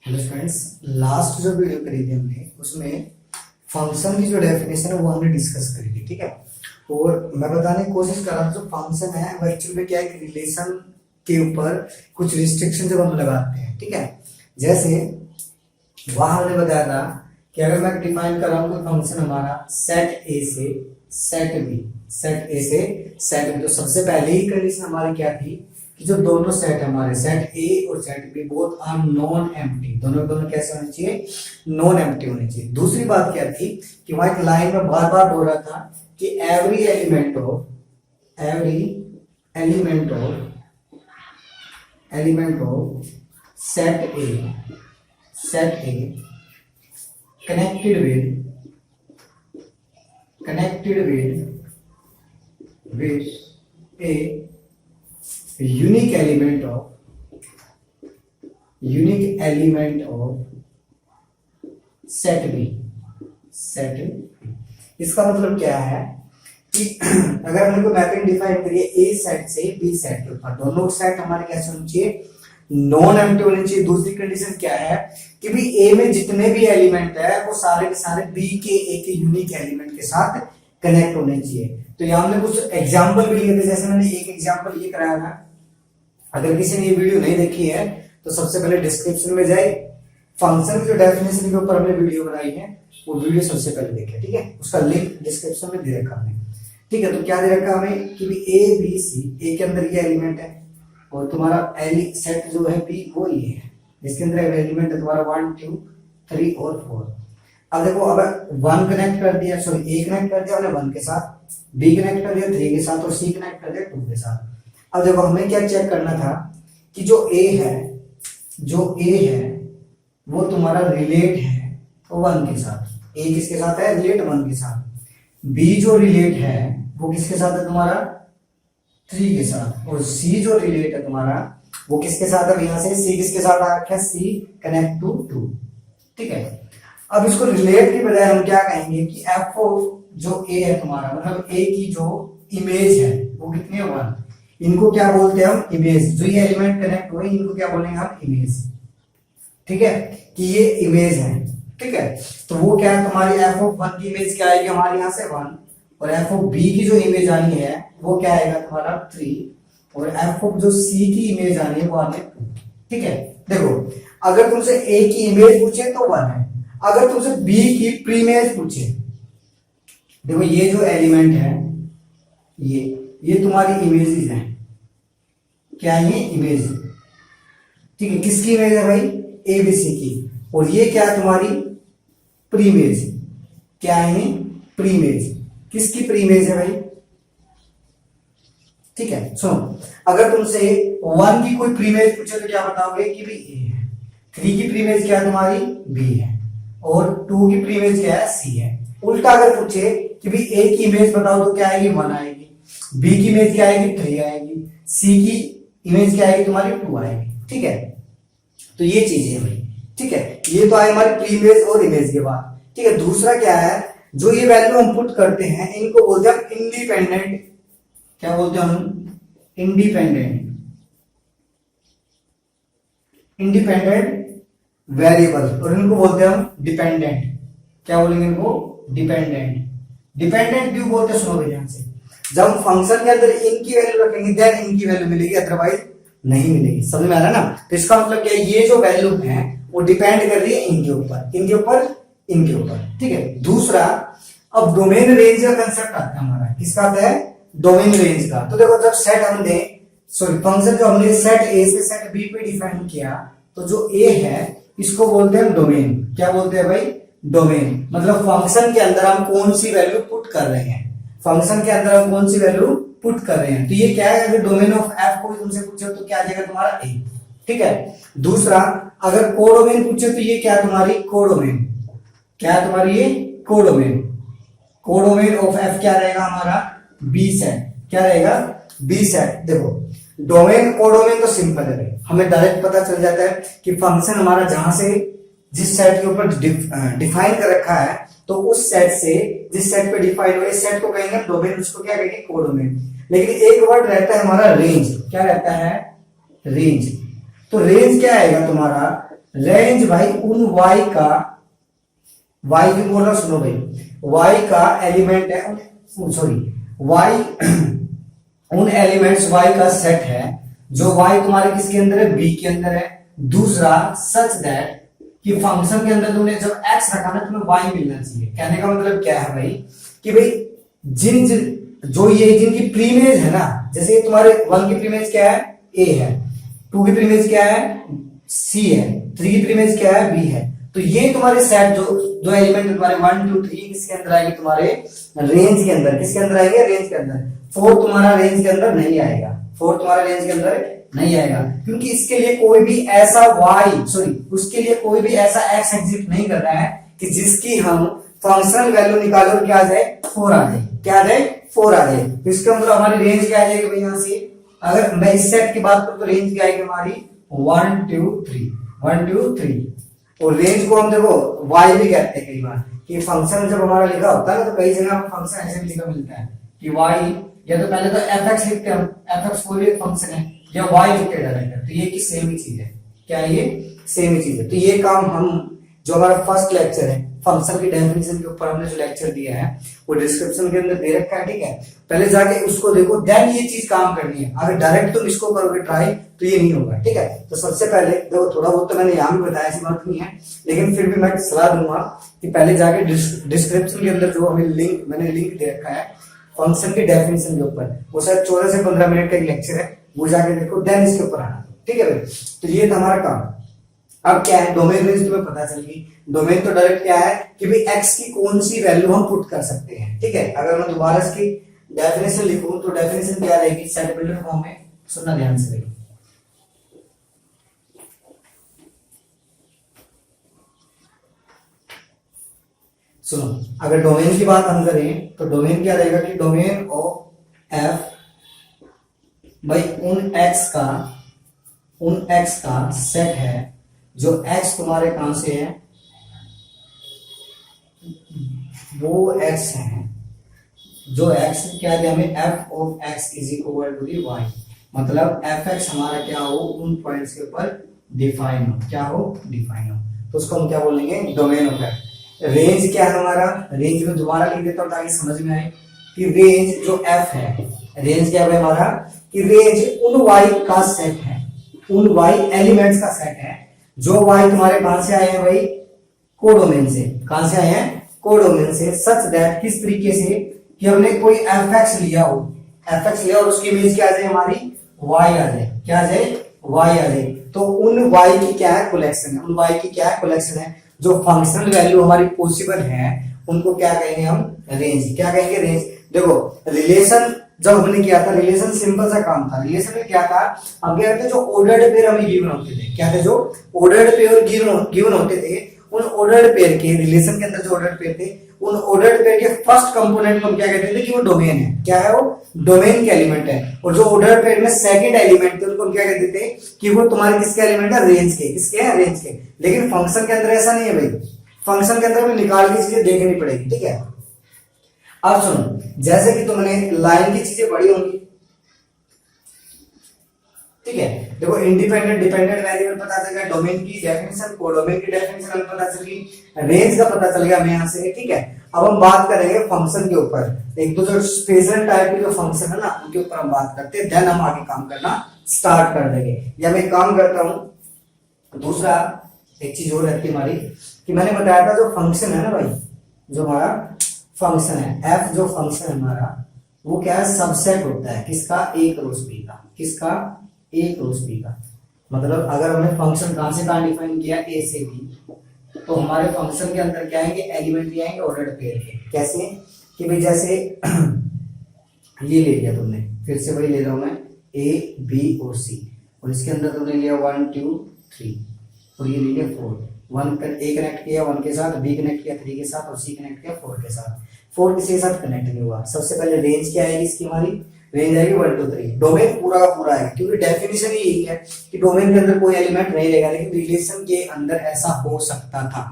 Hello friends, last जो video करी थी हमने उसमें फंक्शन की जो डेफिनेशन है वो हमने डिस्कस करी थी। ठीक है, और मैं बताने की कोशिश कर रहा हूँ जो फंक्शन है वो एक्चुअल में क्या है, रिलेशन के ऊपर कुछ रिस्ट्रिक्शन जब हम लगाते हैं। ठीक है, जैसे वहां हमने बताया था कि अगर मैं डिफाइन कर रहा हूँ फंक्शन हमारा सेट ए से सेट बी, सेट ए से सेट बी, तो सबसे पहले ही कंडीशन हमारी क्या थी कि जो दोनों सेट हमारे सेट ए और set B both are non empty, दोनों दोनों कैसे होने चाहिए, नॉन एम्प्टी होने चाहिए। दूसरी बात क्या थी कि वहां एक लाइन में बार बार हो रहा था कि every element of set A connected with a unique element of set B। इसका मतलब क्या है कि अगर हमने कोई मैपिंग डिफाइन करिए ए सेट से बी सेट के ऊपर, दोनों सेट हमारे कैसे होने चाहिए, नॉन एम्प्टी होने चाहिए। दूसरी कंडीशन क्या है कि भी ए में जितने भी एलिमेंट है वो सारे के सारे बी के एक यूनिक एलिमेंट के साथ कनेक्ट होने चाहिए। तो यहाँ हमने कुछ एग्जांपल भी लिए थे, जैसे मैंने एक एग्जांपल ये कराया था। अगर किसी ने ये वीडियो नहीं देखी है तो सबसे पहले डिस्क्रिप्शन में जाए, फंक्शन की जो डेफिनेशन के ऊपर हमने वीडियो बनाई है वो वीडियो सबसे पहले देखें। ठीक है, उसका लिंक डिस्क्रिप्शन में दे रखा हमने। ठीक है, तो क्या दे रखा हमें कि भी ए बी सी, ए के अंदर ये एलिमेंट है और तुम्हारा सेट जो है बी वो ये है, जिसके अंदर एलिमेंट है तुम्हारा 1 2 3 और 4। अब देखो, अब 1 कनेक्ट कर दिया, सॉरी ए कनेक्ट कर दिया हमने 1 के साथ, बी कनेक्ट कर दिया 3 के साथ और सी कनेक्ट कर दिया 2 के साथ। अब देखो हमें क्या चेक करना था कि जो ए है वो तुम्हारा रिलेट है 1 के साथ। ए किसके साथ है, रिलेट 1 के साथ। बी जो रिलेट है वो किसके साथ है, तुम्हारा 3 के साथ। और सी जो रिलेट है तुम्हारा वो किसके साथ है, यहां से सी किसके साथ आ रखा है, सी कनेक्ट टू 2। ठीक है, अब इसको रिलेट की बजाय हम क्या कहेंगे कि एफ जो ए है तुम्हारा, मतलब ए की जो इमेज है वो कितनी है, 1। इनको क्या बोलते हैं हम, इमेज। जो ये एलिमेंट कनेक्ट हुए इनको क्या बोलेंगे हम, इमेज। ठीक है, कि ये इमेज है। ठीक है, तो वो क्या है, तुम्हारी एफ ऑफ 1 की इमेज क्या आएगी हमारे यहां से 1, और एफ ऑफ बी की जो इमेज आनी है वो क्या आएगा तुम्हारा 3, और एफ ऑफ जो सी की इमेज आनी है वो आने 2। ठीक है, देखो अगर तुमसे ए की इमेज पूछे तो 1 है, अगर तुमसे बी की प्रीमेज पूछे, देखो ये जो एलिमेंट है ये तुम्हारी इमेजेस है, क्या है, इमेज। ठीक है, किसकी इमेज है भाई, ए बी सी की। और ये क्या है तुम्हारी प्रीमेज, क्या है, प्रीमेज। किसकी प्रीमेज है भाई, ठीक है। सुनो, अगर तुमसे 1 की कोई प्रीमेज पूछे तो क्या बताओगे कि भी ए है, 3 की प्रीमेज क्या है तुम्हारी, बी है, और 2 की प्रीमेज क्या है, सी है। उल्टा अगर पूछे कि भी ए की इमेज बताओ तो क्या आएगी, 1 आएगी, बी की इमेज क्या आएगी, 3 आएगी, सी की इमेज क्या आएगी तुम्हारी, 2 आएगी। ठीक है, तो ये चीज है भाई। ठीक है, ये तो आए हमारी प्रीमेज और इमेज के बाद। ठीक है, दूसरा क्या है, जो ये वैल्यू हम पुट करते हैं इनको बोलते हैं हम इंडिपेंडेंट, क्या बोलते हैं हम, इंडिपेंडेंट वेरिएबल, और इनको बोलते हैं हम डिपेंडेंट। क्या बोलेंगे इनको, डिपेंडेंट क्यों बोलते हैं, सुनो ध्यान से। जब हम फंक्शन के अंदर इनकी वैल्यू रखेंगे देन इनकी वैल्यू मिलेगी, अदरवाइज नहीं मिलेगी। समझ में आ रहा है ना। तो इसका मतलब क्या है, ये जो वैल्यू है वो डिपेंड कर रही है इनके ऊपर। ठीक है, दूसरा अब डोमेन रेंज का कंसेप्ट आता है हमारा, किसका आता है, डोमेन रेंज का। तो देखो जब सेट हमने फंक्शन जो हमने सेट ए से सेट बी पे डिफाइन किया, तो जो ए है इसको बोलते हैं डोमेन। क्या बोलते हैं भाई, डोमेन। मतलब फंक्शन के अंदर हम कौन सी वैल्यू पुट कर रहे हैं, तो ये क्या है, अगर डोमेन ऑफ एफ को तुमसे पूछे तो क्या आ जाएगा तुम्हारा ए। ठीक है, दूसरा अगर कोडोमेन पूछे तो ये क्या है तुम्हारी, कोडोमेन। क्या है तुम्हारी ये, कोडोमेन ऑफ एफ क्या रहेगा हमारा, बी सेट। क्या रहेगा, बी सेट। देखो डोमेन कोडोमेन तो सिंपल है, हमें डायरेक्ट पता चल जाता है कि फंक्शन हमारा जहां से जिस सेट के ऊपर डिफाइन कर रखा है, तो उस सेट से जिस सेट पे डिफाइन हुए सेट को कहेंगे डोमेन, उसको क्या कहेंगे, कोडोमेन। लेकिन एक वर्ड रहता है हमारा रेंज। क्या रहता है, रेंज। तो रेंज क्या आएगा तुम्हारा, रेंज भाई उन वाई का, वाई भी बोल रहा सुनो भाई, वाई का एलिमेंट है, सॉरी वाई उन एलिमेंट्स वाई का सेट है जो वाई तुम्हारे किसके अंदर है, बी के अंदर है। दूसरा सच दैट कि फंक्शन के अंदर तुमने जब एक्स रखा ना तुम्हें वाई मिलना चाहिए। कहने का मतलब क्या है भाई कि भाई जो ये जिनकी प्रीमेज है ना, जैसे ये तुम्हारे 1 की प्रीमेज क्या है, ए है, 2 की प्रीमेज क्या है, सी है, 3 की प्रीमेज क्या है, बी है। तो ये तुम्हारे सेट जो एलिमेंट तुम्हारे 1 2 3 किसके अंदर आएंगे, तुम्हारे रेंज के अंदर। किसके अंदर आएंगे, रेंज के अंदर। 4 तुम्हारा रेंज के अंदर नहीं आएगा, 4 तुम्हारा रेंज के अंदर नहीं आएगा, क्योंकि इसके लिए कोई भी ऐसा y सॉरी उसके लिए कोई भी ऐसा x एग्जिस्ट नहीं कर रहा है कि जिसकी हम फंक्शनल वैल्यू निकालो और क्या आ जाए, 4 आ जाए। क्या आ जाए, 4 आ जाए। तो इसका मतलब हमारी रेंज क्या आ जाएगी भाई, यहां से अगर मैं इस सेट की बात करूं तो रेंज क्या आएगी हमारी 1 2 3 1 2 3। और रेंज को हम देखो y भी कहते हैं कई बार कि फंक्शन जब हमारा लिखा होता है तो कई जगह हम फंक्शन ऐसे भी लिखा मिलता है कि y, या तो पहले तो fx लिखते हैं हम, fx कोई भी फंक्शन है, या y लिखते डायरेक्ट। तो ये की सेम ही चीज है, क्या ये सेम ही चीज है। तो ये काम हम जो हमारा फर्स्ट लेक्चर है फंक्शन की डेफिनेशन के ऊपर हमने जो लेक्चर दिया है वो डिस्क्रिप्शन के अंदर दे रखा है, ठीक है। पहले जाके उसको देखो, देन ये चीज काम करनी है। अगर डायरेक्ट तुम इसको करोगे ट्राई तो ये नहीं होगा, ठीक है। तो सबसे पहले देखो, थोड़ा बहुत तो मैंने यहाँ भी बताया, ऐसी बात नहीं है, लेकिन फिर भी मैं सलाह दूंगा कि पहले जाके डिस्क्रिप्शन के अंदर जो हमें मैंने लिंक दे रखा है फंक्शन के डेफिनेशन के ऊपर, वो शायद 14 से 15 मिनट का एक लेक्चर है, वो जाके देखो, देन इसके ऊपर आना, ठीक है भाई। तो ये था हमारा काम। अब क्या है, डोमेन रेंज तुम्हें पता चल गई। डोमेन तो डायरेक्ट क्या है कि भाई x की कौन सी वैल्यू हम पुट कर सकते हैं, ठीक है। अगर मैं दोबारा इसकी डेफिनेशन लिखूं तो डेफिनेशन क्या रहेगी, सेट बिल्डर फॉर्म में, सुनना ध्यान से भाई। सुनो, अगर डोमेन की बात हम करें तो डोमेन क्या रहेगा कि डोमेन ऑफ एफ भाई उन x का सेट है जो x तुम्हारे कहां से है, वो x है जो x क्या दिया हमें, f of x is equal to the y। मतलब fx हमारा क्या हो, उन पॉइंट्स के ऊपर डिफाइन हो, क्या हो, डिफाइन हो। तो उसको हम क्या बोलेंगे, डोमेन ऑफ f। रेंज क्या है हमारा, रेंज में दोबारा लिख देता हूं ताकि समझ में आए कि रेंज जो f है, रेंज क्या है हमारा कि रेंज उन y का सेट है, उन y एलिमेंट्स का सेट है जो y तुम्हारे कहां से आए हैं भाई, कोडोमेन से। कहां से आए हैं, कोडोमेन से। सच दैट किस तरीके से कि हमने कोई fx लिया हो, fx लिया और उसकी इमेज क्या आ जाए हमारी, y आ जाए, क्या आ जाए, y आ जाए। तो उन y की क्या है, कलेक्शन है, उन y की क्या है, कलेक्शन है। जो फंक्शनल वैल्यू हमारी पॉसिबल है उनको क्या कहेंगे हम, रेंज। क्या कहेंगे, रेंज। देखो रिलेशन जब हमने किया था, रिलेशन सिंपल सा काम था। रिलेशन में क्या था, हम क्या करते, जो ऑर्डर्ड पेयर हमें गिवन होते थे, क्या थे, जो ऑर्डर्ड पेयर गिवन होते थे, उन ऑर्डर्ड पेयर के रिलेशन के अंदर जो ऑर्डर्ड पेयर थे, उन ऑर्डर्ड पेयर के फर्स्ट कंपोनेंट को हम क्या कहते थे कि वो डोमेन है। क्या है वो, डोमेन के एलिमेंट है। और जो ऑर्डर्ड पेयर में सेकंड एलिमेंट थे उनको हम क्या कहते थे कि वो तुम्हारे किसके एलिमेंट है, रेंज के। किसके हैं, रेंज के। लेकिन फंक्शन के अंदर ऐसा नहीं है भाई, फंक्शन के अंदर हमें निकाल के चीजें देखनी पड़ेगी, ठीक है। अब सुनो, जैसे कि तुमने लाइन की चीजें पढ़ी होंगी, ठीक है। देखो इंडिपेंडेंट डिपेंडेंट वेरिएबल पता चल गया, डोमेन की डेफिनेशन, कोडोमेन की डेफिनेशन हमें पता चल गई, रेंज का पता चल गया हमें यहाँ से, ठीक है। अब हम बात करेंगे फंक्शन के ऊपर। एक तो जो स्पेशल टाइप के जो फंक्शन है ना उनके ऊपर हम बात करते हैं, देन हम आगे काम करना स्टार्ट कर देंगे। या मैं काम करता हूं, दूसरा एक चीज और रहती है हमारी कि मैंने बताया था जो फंक्शन है ना भाई, जो हमारा फंक्शन है f, जो फंक्शन है हमारा वो क्या है, सबसेट होता है किसका, एक रोज बी का। किसका, एक रोज बी का। मतलब अगर हमने फंक्शन कहां से कहां डिफाइन किया, a से b, तो हमारे फंक्शन के अंदर क्या आएंगे, एलिमेंट भी आएंगे ऑर्डर्ड पेयर के। कैसे कि भाई जैसे ये ले लिया तुमने, फिर से वही ले रहा हूं मैं, a b और c, और इसके अंदर तुमने लिया 1 2 3 और ये ले लिया 4। 1 ए कनेक्ट किया 1 के साथ, बी कनेक्ट किया 3 के साथ, और सी कनेक्ट किया 4 के साथ। 4 किसी के साथ कनेक्ट नहीं हुआ। सबसे पहले रेंज क्या आएगी इसकी, हमारी रेंज आएगी 1 2 3। डोमेन पूरा का पूरा है, क्योंकि डेफिनेशन ही यही है कि डोमेन के अंदर कोई एलिमेंट नहीं रहेगा, लेकिन रिलेशन के अंदर ऐसा हो सकता था,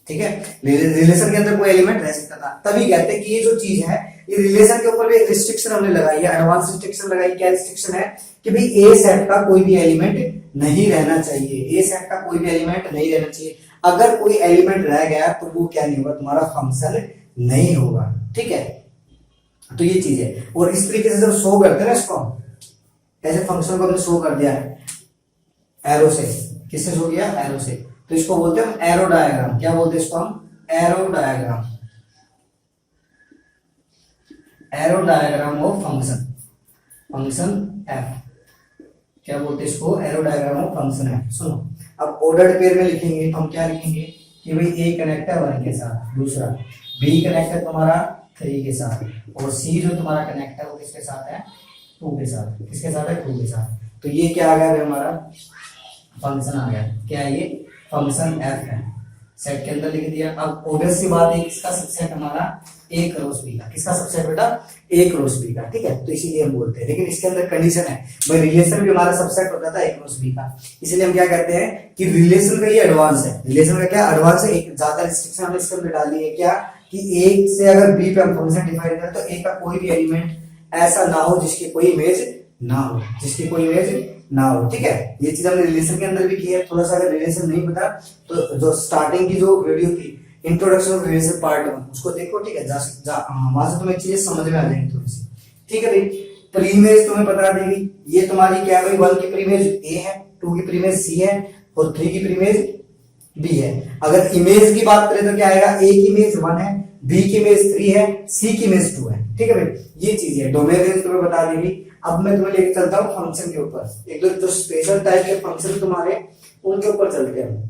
ठीक है। रिलेशन के अंदर कोई एलिमेंट रह सकता था, तभी कहते हैं कि ये जो चीज है ये रिलेशन के ऊपर भी एक रिस्ट्रिक्शन हमने लगाई है, एडवांस रिस्ट्रिक्शन लगाई। क्या रिस्ट्रिक्शन है कि भाई ए सेट का कोई भी एलिमेंट नहीं रहना चाहिए, ए सेट का कोई भी एलिमेंट नहीं रहना चाहिए। अगर कोई एलिमेंट रह गया तो वो क्या नहीं होगा, तुम्हारा फंक्शन नहीं होगा, ठीक है। तो ये चीज है। और इस तरीके से जब शो करते हैं ना इसको, ऐसे फंक्शन को हमने शो कर दिया है एरो से, किससे शो किया, एरो से, तो इसको बोलते हैं हम एरो डायग्राम। क्या बोलते हैं इसको हम, arrow diagram, arrow diagram of function, function F, क्या बोलते हैं इसको, arrow diagram of function F. सुनो, अब ऑर्डर्ड पेयर में लिखेंगे तो हम क्या लिखेंगे कि भाई ए कनेक्ट है 1 के साथ, दूसरा बी कनेक्ट है तुम्हारा 3 के साथ, और सी जो तुम्हारा कनेक्ट है वो किसके साथ है, 2 के साथ, किसके साथ है, 2 के साथ। तो ये क्या आ गया भाई, हमारा फंक्शन आ गया। क्या है ये, फंक्शन एफ है, सेट के अंदर लिख दिया। अब ऑब्वियस सी बात है, किसका सबसेट हमारा, ए क्रॉस बी का, किसका सबसेट बेटा, ए क्रॉस बी का, ठीक है। तो इसीलिए हम बोलते हैं, लेकिन इसके अंदर कंडीशन है भाई, रिलेशन भी हमारा सबसेट होता था ए क्रॉस बी का, इसलिए हम क्या कहते हैं कि रिलेशन का ये एडवांस है, रिलेशन का क्या एडवांस है। एक ज्यादा रिस्ट्रिक्शन हमने इसके अंदर डाल दी है, क्या कि ए से अगर बी पे हम फंक्शन डिफाइन करें तो ए का कोई भी एलिमेंट ऐसा ना हो जिसकी कोई इमेज ना हो, जिसकी कोई इमेज ना हो, ठीक है। ये चीज हमने रिलेशन के अंदर भी की है। थोड़ा सा अगर रिलेशन नहीं पता तो जो स्टार्टिंग की जो वीडियो थी, इंट्रोडक्शन ऑफ रिलेशन पार्ट 1, उसको देखो, ठीक है। वहां से तुम्हें चीजें समझ में आ जाएंगी थोड़ी सी, ठीक है भाई। प्रीइमेज तुम्हें पता देगी, ये तुम्हारी क्या है भाई, 1 की प्रीइमेज ए है, 2 की प्रीइमेज सी है, और 3 की प्रीइमेज बी है। अगर इमेज की बात करें तो क्या आएगा, ए की इमेज 1 है, बी की इमेज 3 है, सी की इमेज 2 है, ठीक है भाई। ये चीज है, डोमेन रेंज तुम्हें बता देगी। अब मैं तुम्हें लेके चलता हूँ फंक्शन के ऊपर, एक दो जो स्पेशल टाइप के फंक्शन तुम्हारे, उनके ऊपर चलते हैं।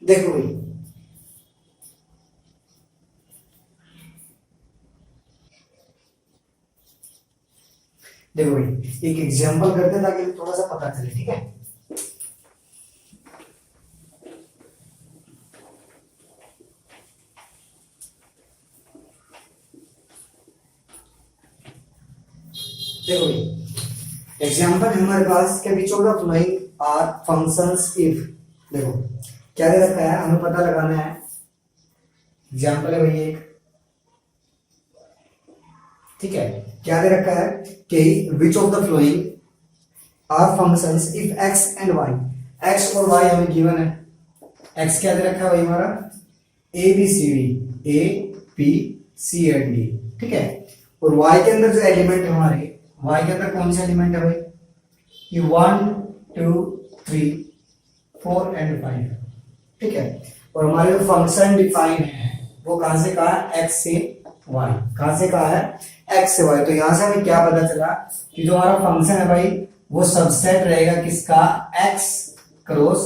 देखो भाई, देखो भाई एक एग्जांपल करते हैं ताकि थोड़ा सा पता चले, ठीक है। देखो भाई एग्जांपल हमारे पास के बीच of flowing are functions if, देखो क्या दे रखा है, हमें पता लगाना है। एग्जांपल है भाई एक, ठीक है। क्या दे रखा है कि which of the following are functions if X and Y, X और वाई हमें गिवन है। एक्स क्या दे रखा है भाई हमारा, A B C D, A B C and D, ठीक है। और वाई के अंदर जो एलिमेंट है हमारे, वाई के अंदर कौन से एलिमेंट है भाई, ये 1 2 3 4 एंड 5, ठीक है। और हमारे जो फंक्शन डिफाइन है वो कहां से कहा है, एक्स से वाई, कहां से कहा है, एक्स से वाई। तो यहां से हमें क्या पता चला कि जो हमारा फंक्शन है भाई वो सबसेट रहेगा किसका, एक्स क्रॉस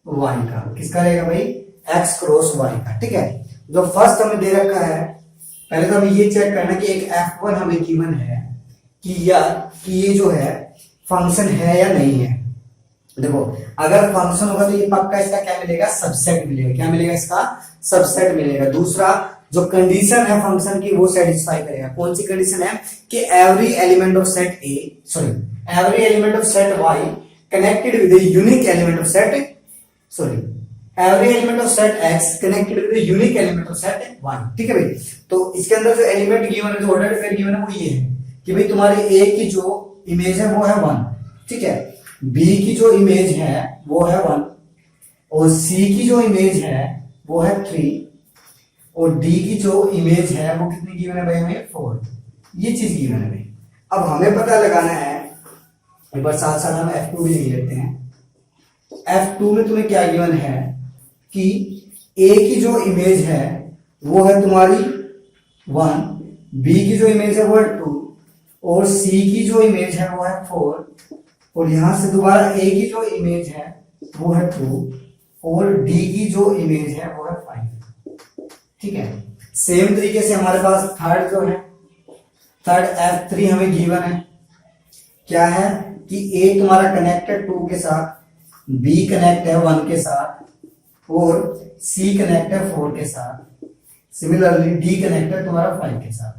वाई का, किसका रहेगा भाई, एक्स क्रॉस वाई का, ठीक है। जो फर्स्ट हमें दे रखा है, पहले तो हमें ये चेक करना कि एक F1 हमें गिवन है कि ये जो है फंक्शन है या नहीं है। देखो अगर फंक्शन होगा तो ये पक्का इसका क्या मिलेगा, सबसेट मिलेगा। क्या मिलेगा, इसका सबसेट मिलेगा। दूसरा जो कंडीशन है फंक्शन की वो सेटिस्फाई करेगा। कौन सी कंडीशन है कि every element of set A, sorry every element of set Y connected with unique element of set, sorry every element of set X connected with unique element of set Y, ठीक है भाई। तो इसके अंदर जो element given है, जो ordered pair given है वो ये है कि भाई तुम्हारी ए की जो इमेज है वो है 1, ठीक है। बी की जो इमेज है वो है 1, और सी की जो इमेज है वो है 3, और डी की जो इमेज है वो कितनी गिवन है भाई हमें, 4। ये चीज गिवन है भाई। अब हमें पता लगाना है, एक बार साथ साथ हम F2 भी लिख लेते हैं। F2 में तुम्हें क्या गिवन है कि A की जो इमेज है वो है तुम्हारी 1, B की जो इमेज है वो है 2, और C की जो इमेज है वो है 4, और यहां से दोबारा A की जो इमेज है वो है 2, और D की जो इमेज है वो है 5, ठीक है। सेम तरीके से हमारे पास थर्ड जो है, थर्ड F3 हमें गिवन है। क्या है कि A तुम्हारा कनेक्टेड 2 के साथ, B कनेक्ट है 1 के साथ, और C कनेक्ट है 4 के साथ, सिमिलरली D कनेक्ट है तुम्हारा 5 के साथ,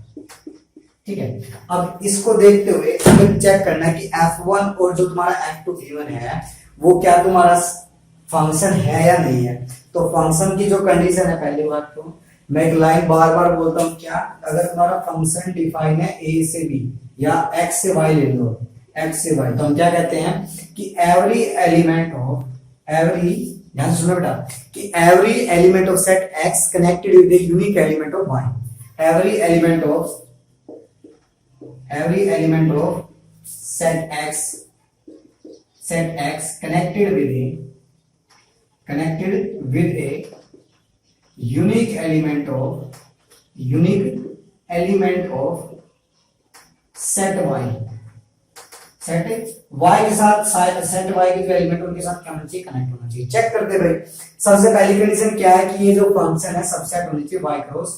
ठीक है। अब इसको देखते हुए हमें चेक करना है कि F1 और जो तुम्हारा F2 गिवन है वो क्या तुम्हारा फंक्शन है या नहीं है। तो फंक्शन की जो कंडीशन है, पहली बात तो मैं एक लाइन बार बार बोलता हूँ क्या, अगर तुम्हारा फंक्शन डिफाइन है ए से बी या एक्स से वाई ले लो, एक्स से वाई, तो हम क्या कहते हैं कि एवरी एलिमेंट ऑफ एवरी, ध्यान सुनो बेटा, कि every element of set X connected with the unique element of Y, every element of set x connected with a unique element of set y, set y के साथ set y के जो element उनके साथ क्या होना चाहिए, कनेक्ट होना चाहिए। चेक करते भाई, सबसे पहली कंडीशन क्या है कि ये जो फंक्शन है सबसेट होनी चाहिए y cross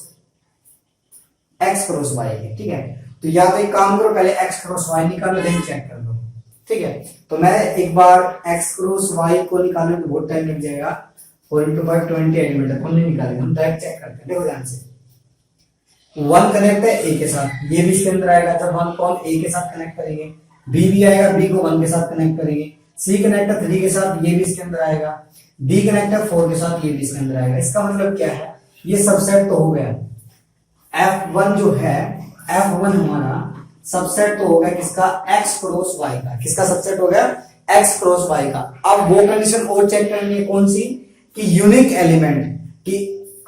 x cross y के, ठीक है। तो या तो एक काम करो, पहले x क्रॉस y निकालो, देन चेक कर लो, ठीक है। तो मैं एक बार x क्रॉस y को निकालने में बहुत टाइम लग जाएगा, 4 into 5 20 एलिमेंट है, कौन नहीं निकालेंगे, हम डायरेक्ट चेक करते हैं। देखो ध्यान से, 1 कनेक्ट है a के साथ, ये भी इसके अंदर आएगा, जब हम कौन a के साथ कनेक्ट करेंगे, b भी आएगा, b को 1 के साथ कनेक्ट करेंगे, c कनेक्ट है 3 के साथ, ये भी इसके अंदर आएगा, d कनेक्ट है 4 के साथ, ये भी इसके अंदर आएगा। इसका मतलब क्या है, ये सबसेट तो हो गया, f1 जो है, f1 हमारा सबसेट तो हो गया किसका, x क्रॉस y का, किसका सबसेट हो गया, x क्रॉस y का। अब वो कंडीशन और चेक करनी है, कौन सी, कि यूनिक एलिमेंट, कि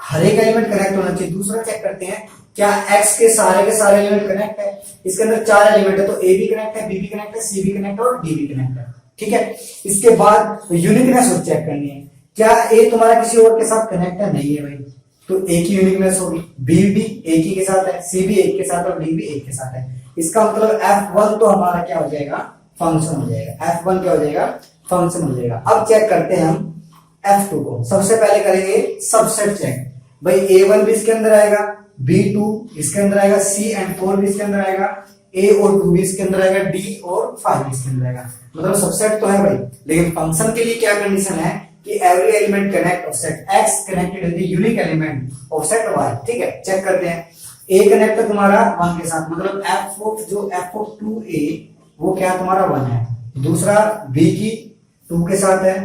हर एक एलिमेंट कनेक्ट होना चाहिए। दूसरा चेक करते हैं क्या x के सारे एलिमेंट कनेक्ट है, इसके अंदर 4 एलिमेंट है, तो a भी कनेक्ट है, b भी कनेक्ट है, c भी कनेक्ट है और d भी कनेक्ट है, ठीक है। इसके बाद यूनिकनेस और चेक करनी है, क्या a तुम्हारा किसी और के साथ कनेक्ट है, नहीं है भाई, तो एक ही यूनिकनेस होगी, b भी एक ही के साथ है, c भी एक के साथ और d भी एक के साथ है। इसका मतलब f1 तो हमारा क्या हो जाएगा, फंक्शन हो जाएगा, f1 क्या हो जाएगा, फंक्शन हो जाएगा। अब चेक करते हैं हम f2 को, सबसे पहले करेंगे सबसेट चेक, भाई a1 भी इसके अंदर आएगा, b2 इसके अंदर आएगा, c एंड 4 भी इसके अंदर आएगा, a और 2 भी इसके अंदर आएगा, d और 5 भी इसके अंदर आएगा, मतलब सबसेट तो है भाई। लेकिन फंक्शन के लिए क्या कंडीशन है कि every element connect of set x connected with the unique element of set y, ठीक है। चेक करते हैं, a कनेक्ट है तुम्हारा 1 के साथ, मतलब f ऑफ 2a वो क्या तुम्हारा 1 है, दूसरा b की 2 के साथ है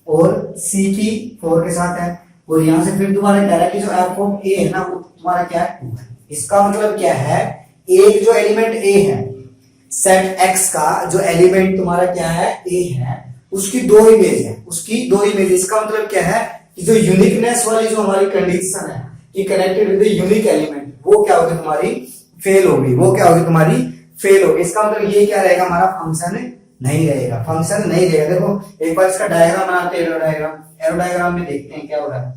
और c की 4 के साथ है, और यहां से फिर तुम्हारे डायरेक्टली जो f ऑफ a है ना वो तुम्हारा क्या है, 2 है। इसका मतलब क्या है, एक जो एलिमेंट a है सेट x का, जो एलिमेंट तुम्हारा क्या है a है, उसकी 2 इमेज है, उसकी 2 इमेज। इसका मतलब क्या है कि जो यूनिकनेस वाली जो हमारी कंडीशन है कि connected with the unique element, वो क्या होगी तुम्हारी, फेल होगी, वो क्या होगी तुम्हारी, फेल होगी। इसका मतलब ये क्या रहेगा, हमारा फंक्शन नहीं रहेगा, फंक्शन नहीं रहेगा। देखो एक बार इसका डायग्राम बनाते हैं, एरो डायग्राम में देखते हैं क्या हो रहा है।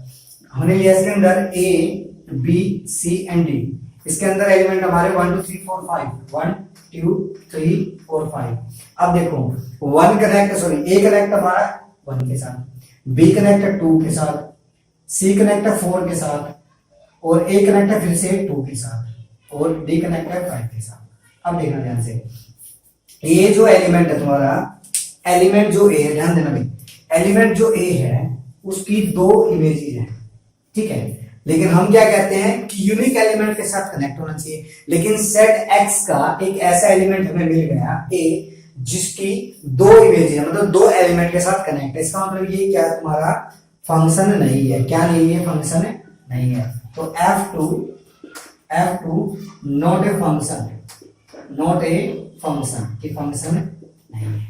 हमने लिया इसके अंदर a b c and d, इसके अंदर एलिमेंट हमारे 1 2 3 4 5, 1 2 3 4 5। अब देखो 1 कनेक्ट, सॉरी a कनेक्ट हमारा 1 के साथ, b कनेक्ट है 2 के साथ, c कनेक्ट है 4 के साथ, और a कनेक्ट है फिर से 2 के साथ, और d कनेक्ट है 5 के साथ। अब देखना ध्यान से, ये जो एलिमेंट है तुम्हारा, एलिमेंट जो a है, ध्यान देना भाई, एलिमेंट जो a है उसकी 2 इमेजेस है, ठीक है। लेकिन हम क्या कहते हैं कि यूनिक एलिमेंट के साथ कनेक्ट होना चाहिए। लेकिन सेट x का एक ऐसा एलिमेंट हमें मिल गया a जिसकी 2 इमेज है, मतलब 2 एलिमेंट के साथ कनेक्ट है। इसका मतलब ये क्या है, तुम्हारा फंक्शन नहीं है, क्या नहीं है, फंक्शन नहीं है। तो f2 not a function, not a function, की फंक्शन नहीं है,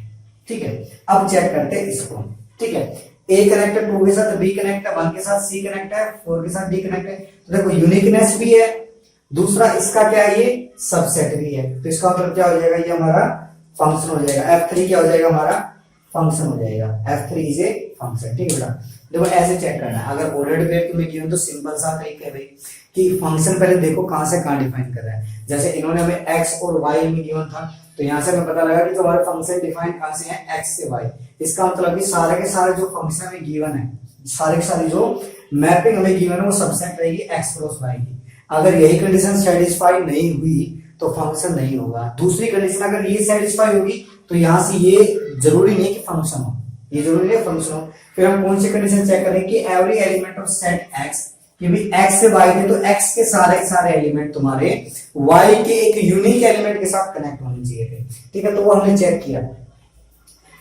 ठीक है। अब चेक करते हैं इसको, ठीक है। a कनेक्ट है 2 के साथ, b कनेक्ट है 1 के साथ, c कनेक्ट है 4 के साथ, d कनेक्ट है। तो देखो यूनिकनेस भी है, दूसरा इसका क्या है, ये सबसेट भी है। तो इसका मतलब क्या हो जाएगा, ये हमारा फंक्शन हो जाएगा। f3 क्या हो जाएगा, हमारा फंक्शन हो जाएगा। f3 इज ए फंक्शन, ठीक है बेटा। देखो ऐसे चेक करना है, अगर ऑर्डर्ड पेयर तुम्हें गिवन तो सिंपल सा तरीका है भाई कि फंक्शन पहले देखो कहां से कहां डिफाइन कर रहा है। जैसे इन्होंने हमें x और y में गिवन था, तो यहां से हमें पता लगा कि जो हमारे फंक्शन डिफाइन कहां से है, x से y। इसका मतलब कि सारे के सारे जो फंक्शन हमें गिवन है, सारे के सारे जो मैपिंग हमें गिवन है वो सबसेट रहेगी x क्रॉस y की। अगर यही कंडीशन सेटिस्फाई नहीं हुई तो फंक्शन नहीं होगा। दूसरी कंडीशन अगर ये सेटिस्फाई होगी तो यहां से ये जरूरी नहीं कि फंक्शन हो, ये जरूरी नहीं फंक्शन हो। फिर हम कौन सी कंडीशन चेक करेंगे कि every element of set x, कि भी x से y थे तो x के सारे एलिमेंट तुम्हारे y के एक यूनिक एलिमेंट के साथ कनेक्ट होने चाहिए थे, ठीक है। तो वो हमने चेक किया।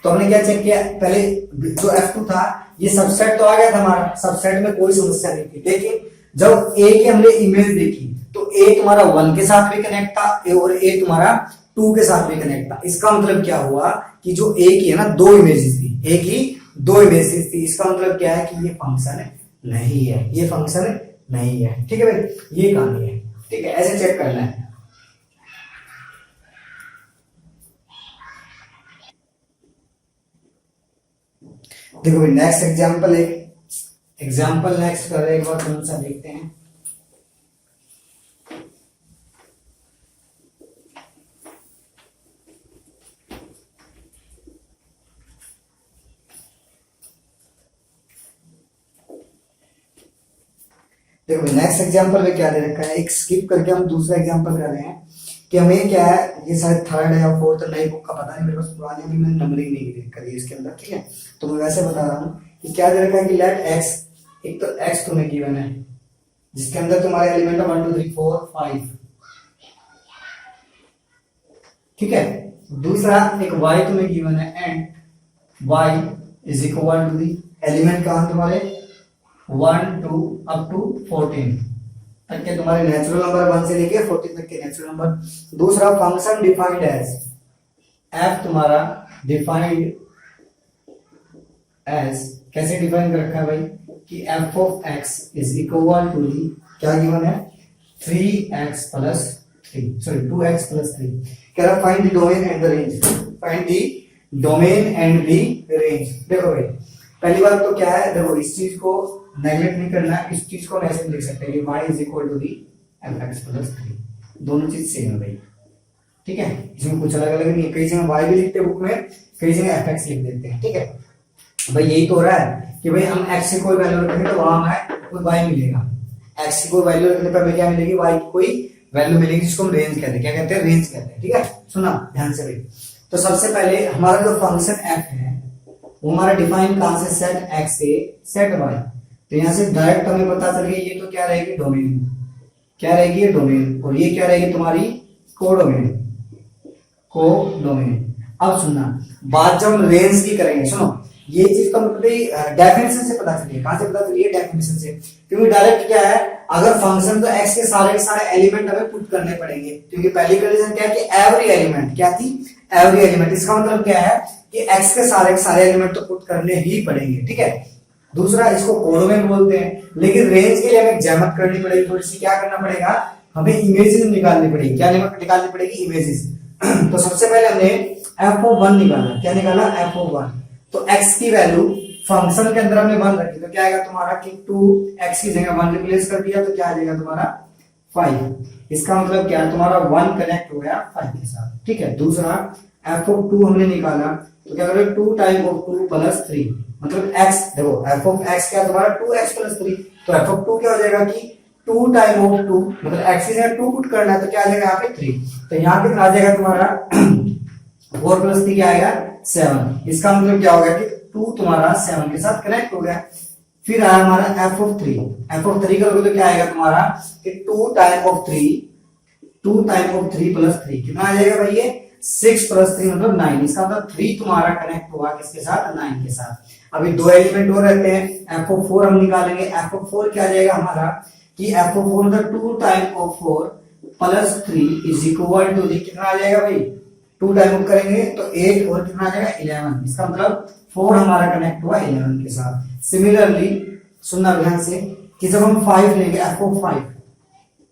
तो हमने क्या चेक किया, पहले जो f2 था ये सबसेट तो आ गया था हमारा, सबसेट में कोई समस्या नहीं थी। लेकिन जब ए की हमने इमेज देखी तो ए तुम्हारा 1 के साथ भी कनेक्ट था और ए तुम्हारा 2 के साथ भी कनेक्ट था। इसका मतलब क्या हुआ कि जो ए की है ना दो इमेजेस थी, ए की दो इमेजेस थी। इसका मतलब क्या है कि ये फंक्शन नहीं है, ये फंक्शन नहीं है। ठीक है भाई, ये कहानी है। ठीक है, ऐसे चेक करना है। देखो भाई नेक्स्ट एग्जांपल है, एग्जांपल नेक्स्ट कर रहे हैं, एक बार कौन सा देखते हैं। देखो नेक्स्ट एग्जांपल में क्या दे रखा है, एक स्किप करके हम दूसरा एग्जांपल कर रहे हैं कि हमें क्या है, ये शायद थर्ड है या फोर्थ नई बुक का पता नहीं, मेरे पास पुरानी अभी मैंने नंबरिंग नहीं करी इसके अंदर। ठीक है, तो मैं वैसे बता रहा हूँ कि क्या दे रखा है कि लेट एक्स, एक तो एक्स तुम्हें गिवन है जिसके अंदर तुम्हारे एलिमेंट है 1 2 3 4 5। ठीक है, दूसरा एक y तुम्हें गिवन है and y is equal to the element कहां तुम्हारे 1 2 अप टू 14 तक के तुम्हारे नेचुरल नंबर 1 से लेके 14 तक के नेचुरल नंबर। दूसरा फंक्शन डिफाइंड एज f, तुम्हारा डिफाइंड एज कैसे डिफाइन कर रखा है भाई कि f of x is equal to the क्या गिवन है 3x plus 3, sorry 2x plus 3। कह रहा find the domain and the range, find the domain and the range. देखो भाई पहली बात तो क्या है, देखो इस चीज को नेगलेक्ट नहीं करना है, इस चीज को हम ऐसे लिख सकते हैं कि y is equal to the fx plus 3, दोनों चीज सेम है भाई। ठीक है, इसमें कुछ अलग अलग नहीं है, कई जगह y भी लिखते हैं बुक में, कई जगह fx लिख देते हैं। ठीक है भाई, यही तो हो रहा है कि भाई हम x की कोई वैल्यू रखेंगे तो वहां हमें कोई y मिलेगा, x की कोई वैल्यू रखने पर हमें क्या मिलेगी, y की कोई वैल्यू मिलेगी, जिसको हम रेंज कहते हैं। क्या कहते हैं, रेंज कहते हैं। ठीक है, सुना ध्यान से भाई। तो सबसे पहले हमारा जो फंक्शन f है वो हमारा डिफाइन कहां से, सेट x से सेट y। तो यहां से डायरेक्ट हमें पता चल गया ये तो क्या रहेगी डोमेन, क्या रहेगी ये डोमेन, और ये क्या रहेगी तुम्हारी कोडोमेन, कोडोमेन। अब सुनना बात जब हम रेंज की करेंगे, सुनो ये चीज तो डेफिनेशन से पता चलिए, कहां से पता चलिए, डेफिनेशन से। क्योंकि डायरेक्ट क्या है, अगर फंक्शन तो x के सारे एलिमेंट हमें पुट करने पड़ेंगे, क्योंकि पहली कंडीशन क्या है कि एवरी एलिमेंट, क्या थी एवरी एलिमेंट। इसका मतलब क्या है कि x के सारे एलिमेंट तो पुट करने ही पड़ेंगे। ठीक है, दूसरा इसको कोडोमेन बोलते हैं, लेकिन रेंज के लिए हमें जैमत करनी पड़ेगी थोड़ी सी। क्या करना पड़ेगा, हमें इमेजेस निकालनी पड़ेगी। क्या निकालनी पड़ेगी, इमेजेस। तो सबसे पहले हमने f(1) निकाला, क्या निकाला f(1). तो x की वैल्यू फंक्शन के अंदर हमने 1 रखी, तो क्या आएगा तुम्हारा कि 2x की जगह 1 रिप्लेस कर दिया, तो क्या आ जाएगा तुम्हारा 5। इसका मतलब क्या है, तुम्हारा 1 कनेक्ट हो गया 5 के साथ। ठीक है, दूसरा f(2) हमने निकाला, तो क्या करेंगे 2 टाइम ऑफ 2 प्लस 3, मतलब x, देखो f ऑफ x क्या तुम्हारा 2x प्लस 3, तो f ऑफ 2 क्या हो जाएगा कि 2 टाइम ऑफ 2, मतलब x की जगह 2 पुट करना है, तो क्या आ जाएगा यहाँ पे 3। तो यहाँ कितना आ जाएगा तुम्हारा 4 प्लस 3 क्या आएगा 7। इसका मतलब क्या हो गया कि 2 तुम्हारा 7 के साथ कनेक्ट हो गया। फिर आया हमारा f ऑफ 3, f ऑफ 3 करोगे तो क्या आएगा तुम्हारा कि 2 टाइम ऑफ 3 प्लस 3 कितना आ जाएगा भाई, ये 6 प्लस 3 मतलब 9। इसका मतलब 3 तुम्हारा कनेक्ट हुआ किसके साथ, 9 के साथ। अभी दो एलिमेंट और रहते हैं, f ऑफ 4 हम निकालेंगे। f ऑफ 4 क्या आ जाएगा हमारा कि f ऑफ 4 मतलब 2 time of 4 plus 3 is equal to कितना आ जाएगा भाई, 2 टाइम ऑफ करेंगे तो 8 और कितना आ जाएगा 11। इसका मतलब 4 हमारा कनेक्ट हुआ 11 के साथ। सिमिलरली सुनना ध्यान से कि जब हम 5 लेंगे f ऑफ 5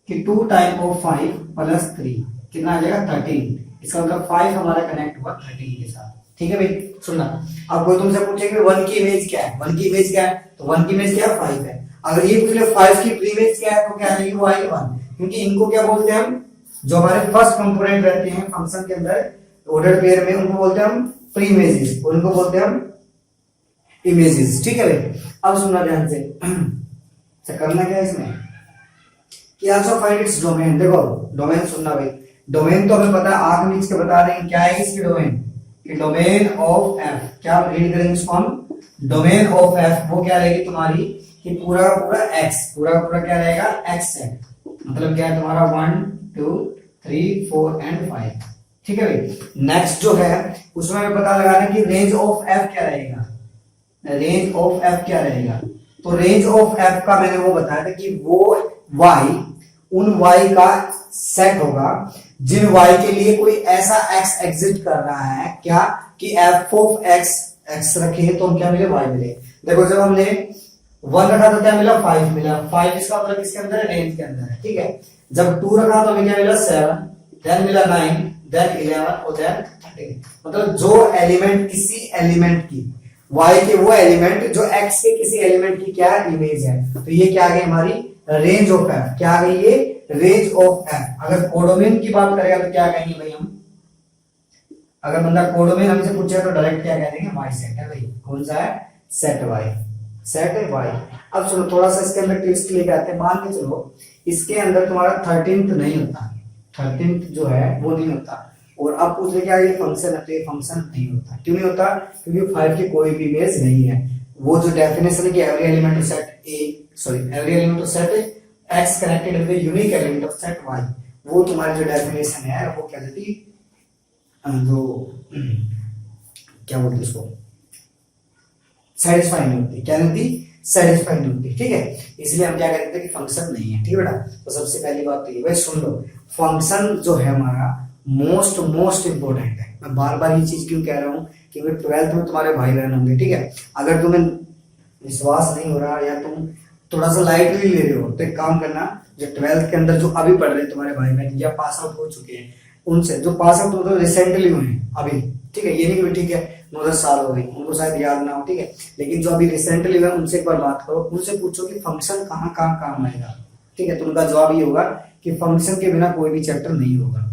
कि 2 टाइम ऑफ 5 प्लस 3 कितना आ जाएगा 13। इसका मतलब 5 हमारा कनेक्ट हुआ 13 के साथ। ठीक है भाई, सुनना। अब कोई तुमसे पूछेगा 1 की इमेज क्या है, 1 की इमेज क्या है, तो 1 की इमेज क्या है 5 है। अगर ये पूछ ले 5 की इमेज क्या है, तो क्या आएगी y1, क्योंकि इनको क्या बोलते हैं हम, जो हमारे फर्स्ट कंपोनेंट रहते हैं फंक्शन के अंदर ऑर्डर पेयर में, उनको बोलते हैं हम प्री इमेजेस, और उनको बोलते हैं हम इमेजेस। ठीक है भाई, अब सुनना ध्यान से। अच्छा करना क्या है इसमें कि आल्सो फाइंड इट्स डोमेन। देखो डोमेन सुनना भाई, डोमेन तो हमें पता है, आंख मीच के बता रहे हैं क्या है इसकी डोमेन, कि डोमेन ऑफ f, क्या रीड करेंगे इसको हम, डोमेन ऑफ f वो क्या रहेगी तुम्हारी कि पूरा पूरा x, पूरा पूरा क्या रहेगा x सेट, मतलब क्या है तुम्हारा 1 2 3 4 एंड 5। ठीक है भाई, नेक्स्ट जो है उसमें हमें पता लगाना कि रेंज ऑफ f क्या रहेगा, रेंज ऑफ f क्या रहेगा। तो रेंज ऑफ एफ का मैंने वो बताया था कि वो y उन y का सेट होगा जिन y के लिए कोई ऐसा x एग्जिस्ट कर रहा है क्या कि f ऑफ x रखे तो हम क्या मिले y मिले। देखो जब हमने 1 रखा तो क्या मिला 5 मिला, 5 इसका मतलब किसके अंदर है, रेंज के अंदर है, ठीक है। जब 2 रखा तो हमें क्या मिला 7, देन मिला 9, देन 11 और देन 13। मतलब जो एलिमेंट किसी एलिमेंट की y के वो एलिमेंट जो x के किसी एलिमेंट की क्या इमेज है, तो ये क्या आ गई हमारी रेंज ऑफ f। क्या आ गई ये रेंज ऑफ f। अगर कोडोमेन की बात करेगा तो क्या कहेंगे भाई हम, अगर बंदा कोडोमेन हमसे पूछे तो डायरेक्ट क्या कह देंगे y सेट है भाई। कौन सा है, सेट y, सेट है y। अब सुनो थोड़ा सा इसके अंदर ट्विस्ट लेके आते हैं। मान के चलो इसके अंदर तुम्हारा 13th नहीं होता, 13th जो है वो नहीं होता, और अब पूछ रहे क्या ये फंक्शन है, तो ये फंक्शन नहीं होता। क्यों नहीं होता, क्योंकि 5 की कोई भी इमेज नहीं है। वो जो डेफिनेशन है कि every element of set every element of set x connected with the unique element of set y, वो तुम्हारी जो डेफिनेशन है वो क्या देती, जो क्या बोलते उसको, सेटिस्फाई नहीं होती। क्या नहीं होती, सेटिस्फाई नहीं होती, ठीक है। इसलिए हम क्या कहते हैं कि फंक्शन नहीं है, ठीक है बेटा। तो सबसे पहली बात तो ये भाई सुन लो, फंक्शन जो है हमारा मोस्ट इंपॉर्टेंट है। मैं बार बार ये चीज क्यों कह रहा हूँ, क्योंकि 12th में तुम्हारे भाई बहन होंगे, ठीक है। अगर तुम्हें विश्वास नहीं हो रहा या तुम थोड़ा सा लाइटली ले रहे हो तो एक काम करना, जो 12th के अंदर जो अभी पढ़ रहे हैं तुम्हारे भाई बहन या पास आउट हो चुके हैं, उनसे जो पास आउट हो रिसेंटली हुए हैं अभी, ठीक है, ये नहीं कि ठीक है 9-10 साल हो गई, उनको शायद याद ना हो, ठीक है, लेकिन जो अभी रिसेंटली हुए उनसे एक बार बात करो, उनसे पूछो कि फंक्शन कहाँ कहाँ काम आएगा, ठीक है। तो उनका जवाब ये होगा कि फंक्शन के बिना कोई भी चैप्टर नहीं होगा,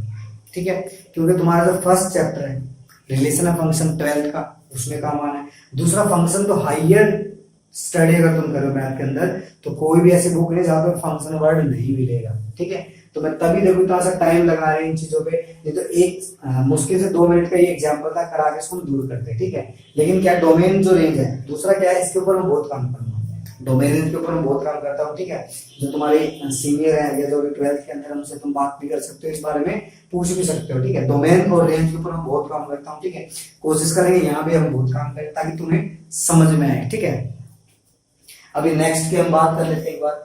ठीक है। क्योंकि तुम्हारा जो फर्स्ट चैप्टर है रिलेशन ऑफ फंक्शन 12th का, उसमें काम आना है। दूसरा फंक्शन तो हायर स्टडी अगर तुम करो मैथ के अंदर तो कोई भी ऐसी बुक नहीं जहाँ पे फंक्शन वर्ड नहीं मिलेगा, ठीक है। तो मैं तभी देखो इतना सा टाइम लगा रहे हैं इन चीजों पे, नहीं तो एक मुश्किल से 2 मिनट का ये एग्जाम्पल था, करा के इसको दूर करते, ठीक है। लेकिन क्या डोमेन जो रेंज है, दूसरा क्या है, इसके ऊपर मैं बहुत काम करूंगा, डोमेन रेंज के ऊपर मैं बहुत काम करता हूँ, ठीक है। जो तुम्हारे सीनियर है या जो 12th के अंदर उनसे तुम बात भी कर सकते हो, इस बारे में पूछ भी सकते हो, ठीक है। डोमेन और रेंज के ऊपर मैं बहुत काम करता हूँ, ठीक है। कोशिश करेंगे यहाँ पे हम बहुत काम करें ताकि तुम्हें समझ में आए, ठीक है। अभी नेक्स्ट की हम बात कर लेते हैं एक बार।